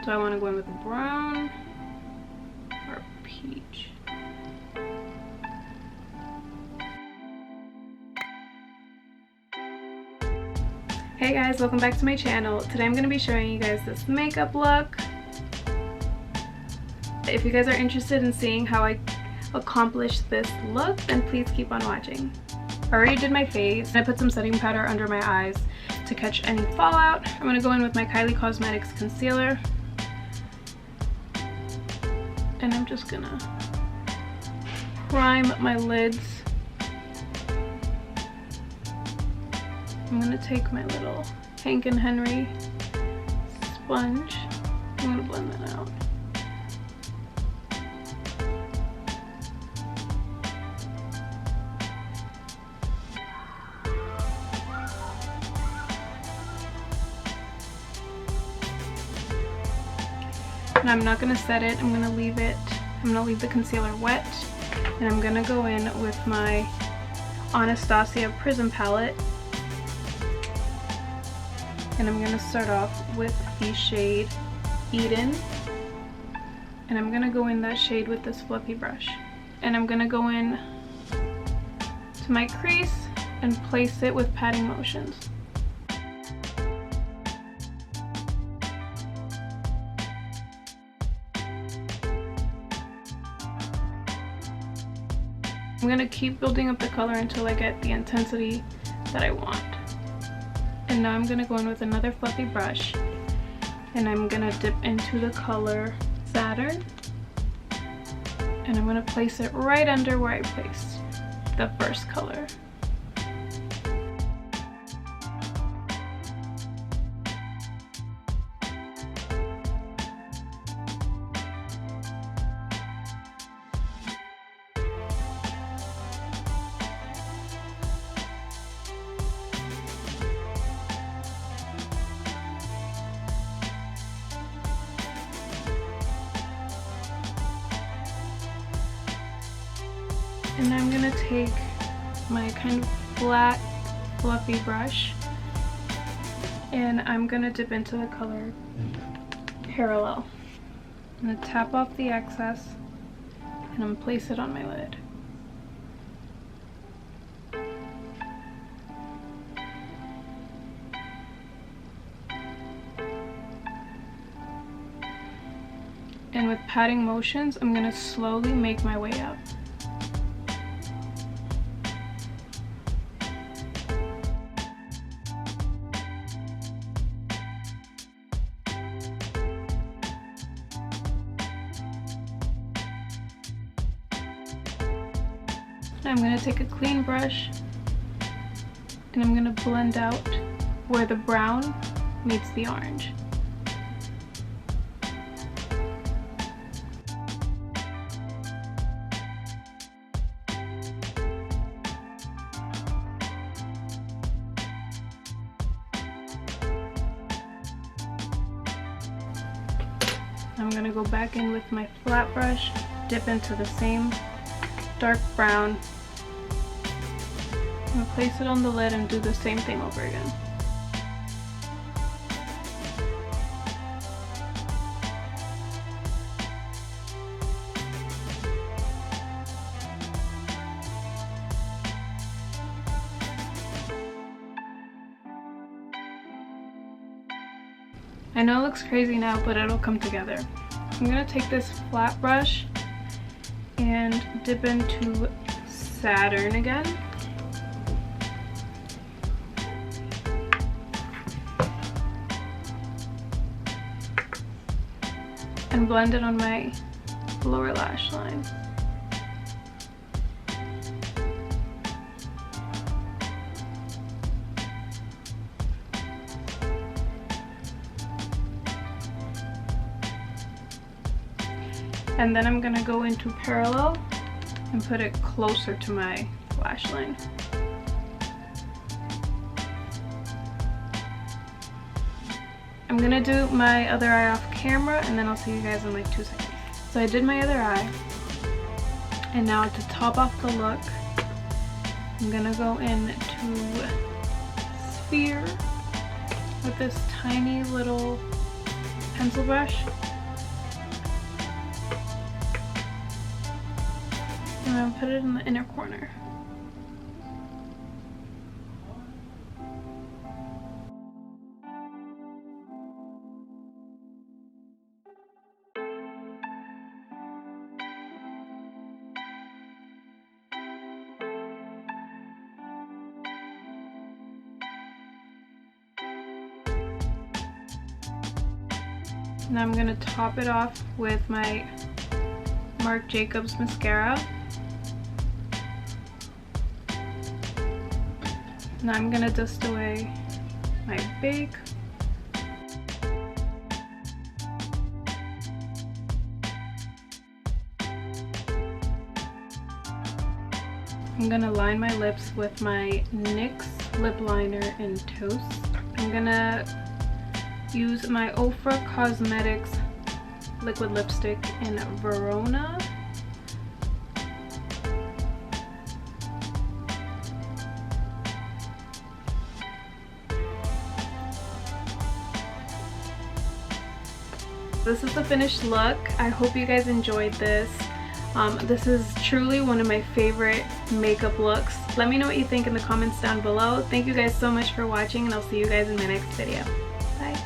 Do I want to go in with a brown or peach? Hey guys, welcome back to my channel. Today I'm going to be showing you guys this makeup look. If you guys are interested in seeing how I accomplish this look, then please keep on watching. I already did my face. I put some setting powder under my eyes to catch any fallout. I'm going to go in with my Kylie Cosmetics concealer. And I'm just going to prime my lids. I'm going to take my little Hank and Henry sponge. I'm going to blend that out. And I'm not going to set it, I'm going to leave it, I'm going to leave the concealer wet. And I'm going to go in with my Anastasia Prism palette. And I'm going to start off with the shade Eden. And I'm going to go in that shade with this fluffy brush. And I'm going to go in to my crease and place it with patting motions. I'm going to keep building up the color until I get the intensity that I want. And now I'm going to go in with another fluffy brush and I'm going to dip into the color Saturn, and I'm going to place it right under where I placed the first color. And I'm going to take my kind of flat, fluffy brush and I'm going to dip into the color Parallel. I'm going to tap off the excess and I'm going to place it on my lid. And with patting motions, I'm going to slowly make my way up. I'm going to take a clean brush and I'm going to blend out where the brown meets the orange. I'm going to go back in with my flat brush, dip into the same dark brown. I'm going to place it on the lid and do the same thing over again. I know it looks crazy now, but it'll come together. I'm going to take this flat brush and dip into Saturn again. And blend it on my lower lash line. And then I'm going to go into Parallel and put it closer to my lash line. I'm going to do my other eye off camera and then I'll see you guys in like 2 seconds. So I did my other eye, and now to top off the look, I'm going to go into Sphere with this tiny little pencil brush. And I'll put it in the inner corner. Now I'm gonna top it off with my Marc Jacobs mascara. Now I'm gonna dust away my bake. I'm gonna line my lips with my NYX lip liner in Toast. I'm gonna use my Ofra Cosmetics liquid lipstick in Verona. This is the finished look. I hope you guys enjoyed this. This is truly one of my favorite makeup looks. Let me know what you think in the comments down below. Thank you guys so much for watching, and I'll see you guys in my next video. Bye.